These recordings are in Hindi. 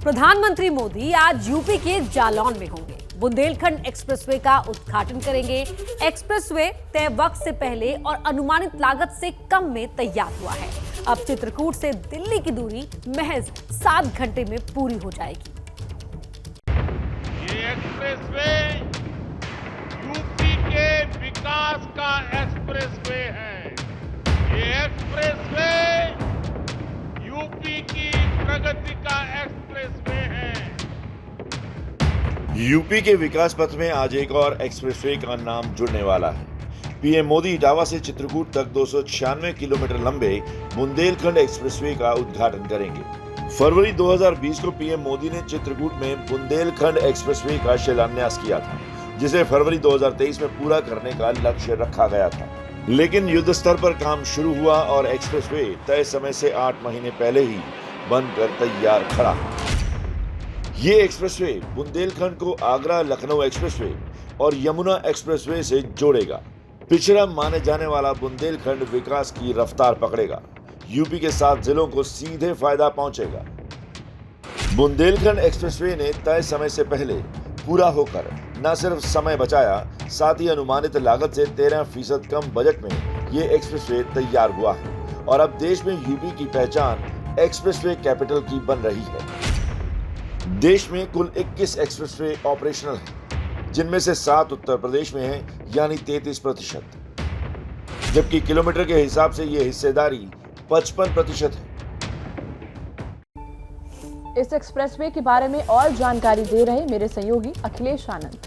प्रधानमंत्री मोदी आज यूपी के जालौन में होंगे। बुंदेलखंड एक्सप्रेसवे का उद्घाटन करेंगे। एक्सप्रेसवे तय वक्त से पहले और अनुमानित लागत से कम में तैयार हुआ है। अब चित्रकूट से दिल्ली की दूरी महज 7 घंटे में पूरी हो जाएगी। ये एक्सप्रेसवे यूपी के विकास का एक्सप्रेसवे है। ये एक्सप्रेसवे यूपी की प्रगति का एक्सप्रेसवे है। यूपी के विकास पथ में आज एक और एक्सप्रेसवे का नाम जुड़ने वाला है। पीएम मोदी इटावा से चित्रकूट तक 296 किलोमीटर लंबे बुंदेलखंड एक्सप्रेसवे का उद्घाटन करेंगे। फरवरी 2020 को पीएम मोदी ने चित्रकूट में बुंदेलखंड एक्सप्रेसवे का शिलान्यास किया था, जिसे फरवरी 2023 में पूरा करने का लक्ष्य रखा गया था। लेकिन युद्ध स्तर पर काम शुरू हुआ और एक्सप्रेसवे तय समय से 8 महीने पहले ही बनकर तैयार खड़ा। ये एक्सप्रेसवे बुंदेलखंड को आगरा लखनऊ एक्सप्रेसवे और यमुना एक्सप्रेसवे से जोड़ेगा। पिछड़ा माने जाने वाला बुंदेलखंड विकास की रफ्तार पकड़ेगा। यूपी के 7 जिलों को सीधे फायदा पहुंचेगा। बुंदेलखंड एक्सप्रेसवे ने तय समय से पहले पूरा होकर न सिर्फ समय बचाया, साथ ही अनुमानित लागत से 13% कम बजट में ये एक्सप्रेसवे तैयार हुआ है और अब देश में यूपी की पहचान एक्सप्रेसवे कैपिटल की बन रही है। देश में कुल 21 एक्सप्रेसवे ऑपरेशनल हैं, जिनमें से 7 उत्तर प्रदेश में हैं, यानी 33%, जबकि किलोमीटर के हिसाब से ये हिस्सेदारी 55% है। इस एक्सप्रेसवे के बारे में और जानकारी दे रहे मेरे सहयोगी अखिलेश आनंद।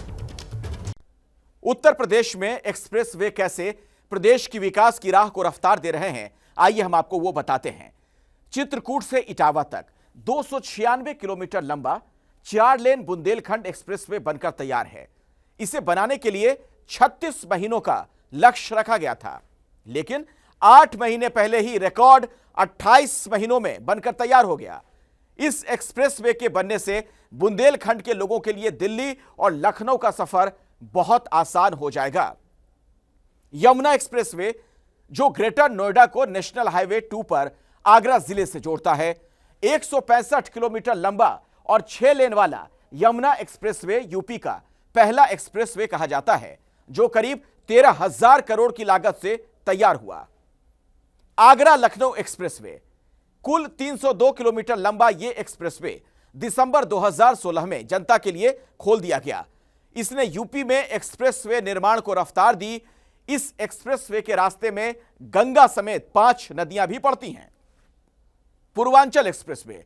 उत्तर प्रदेश में एक्सप्रेसवे कैसे प्रदेश की विकास की राह को रफ्तार दे रहे हैं, आइए हम आपको वो बताते हैं। चित्रकूट से इटावा तक 296 किलोमीटर लंबा 4 लेन बुंदेलखंड एक्सप्रेसवे बनकर तैयार है। इसे बनाने के लिए 36 महीनों का लक्ष्य रखा गया था, लेकिन 8 महीने पहले ही रिकॉर्ड 28 महीनों में बनकर तैयार हो गया। इस एक्सप्रेसवे के बनने से बुंदेलखंड के लोगों के लिए दिल्ली और लखनऊ का सफर बहुत आसान हो जाएगा। यमुना एक्सप्रेसवे, जो ग्रेटर नोएडा को नेशनल हाईवे 2 पर आगरा जिले से जोड़ता है, 165 किलोमीटर लंबा और 6 लेन वाला यमुना एक्सप्रेसवे यूपी का पहला एक्सप्रेसवे कहा जाता है, जो करीब 13,000 करोड़ की लागत से तैयार हुआ। आगरा लखनऊ एक्सप्रेसवे, कुल 302 किलोमीटर लंबा यह एक्सप्रेसवे दिसंबर 2016 में जनता के लिए खोल दिया गया। इसने यूपी में एक्सप्रेसवे निर्माण को रफ्तार दी। इस एक्सप्रेसवे के रास्ते में गंगा समेत 5 नदियां भी पड़ती हैं। पूर्वांचल एक्सप्रेसवे,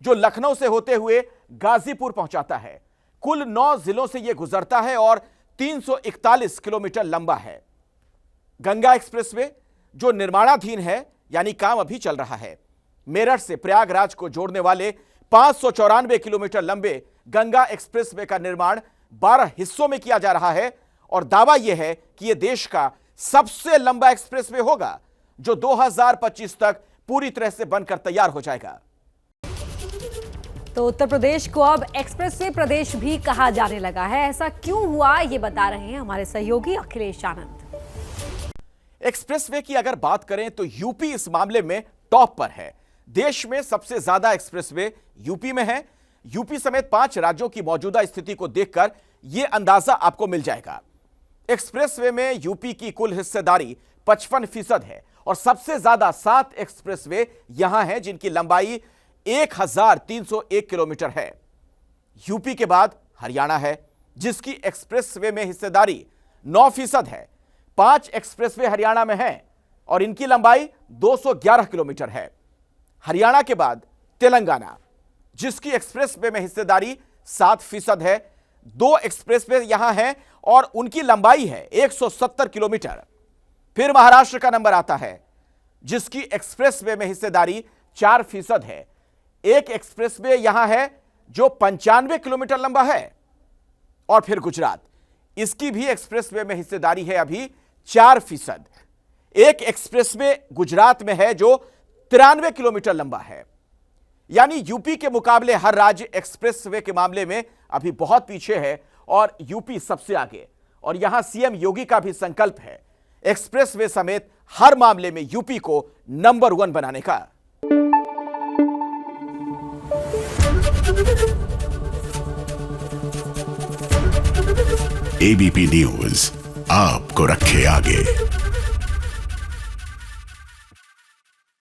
जो लखनऊ से होते हुए गाजीपुर पहुंचाता है, कुल 9 जिलों से यह गुजरता है और 341 किलोमीटर लंबा है। गंगा एक्सप्रेसवे, जो निर्माणाधीन है, यानी काम अभी चल रहा है, मेरठ से प्रयागराज को जोड़ने वाले 594 किलोमीटर लंबे गंगा एक्सप्रेसवे का निर्माण 12 हिस्सों में किया जा रहा है और दावा यह है कि यह देश का सबसे लंबा एक्सप्रेसवे होगा, जो 2025 तक पूरी तरह से बनकर तैयार हो जाएगा। तो उत्तर प्रदेश को अब एक्सप्रेसवे प्रदेश भी कहा जाने लगा है। ऐसा क्यों हुआ, ये बता रहे हैं हमारे सहयोगी अखिलेश आनंद। एक्सप्रेसवे की अगर बात करें तो यूपी इस मामले में टॉप पर है। देश में सबसे ज्यादा एक्सप्रेसवे यूपी में है। यूपी समेत 5 राज्यों की मौजूदा स्थिति को देखकर यह अंदाजा आपको मिल जाएगा। एक्सप्रेसवे में यूपी की कुल हिस्सेदारी 55% है और सबसे ज्यादा 7 एक्सप्रेसवे यहां हैं, जिनकी लंबाई 1301 किलोमीटर है। यूपी के बाद हरियाणा है, जिसकी एक्सप्रेसवे में हिस्सेदारी 9% है। 5 एक्सप्रेसवे हरियाणा में हैं और इनकी लंबाई 211 किलोमीटर है। हरियाणा के बाद तेलंगाना, जिसकी एक्सप्रेसवे में हिस्सेदारी 7% है। 2 एक्सप्रेसवे यहां हैं और उनकी लंबाई है 170 किलोमीटर। फिर महाराष्ट्र का नंबर आता है, जिसकी एक्सप्रेसवे में हिस्सेदारी 4% है। 1 एक्सप्रेसवे यहां है जो 95 किलोमीटर लंबा है। और फिर गुजरात, इसकी भी एक्सप्रेसवे में हिस्सेदारी है अभी 4%। 1 एक्सप्रेसवे गुजरात में है जो 93 किलोमीटर लंबा है। यानी यूपी के मुकाबले हर राज्य एक्सप्रेसवे के मामले में अभी बहुत पीछे है और यूपी सबसे आगे। और यहां सीएम योगी का भी संकल्प है एक्सप्रेसवे समेत हर मामले में यूपी को नंबर 1 बनाने का। एबीपी न्यूज आपको रखे आगे।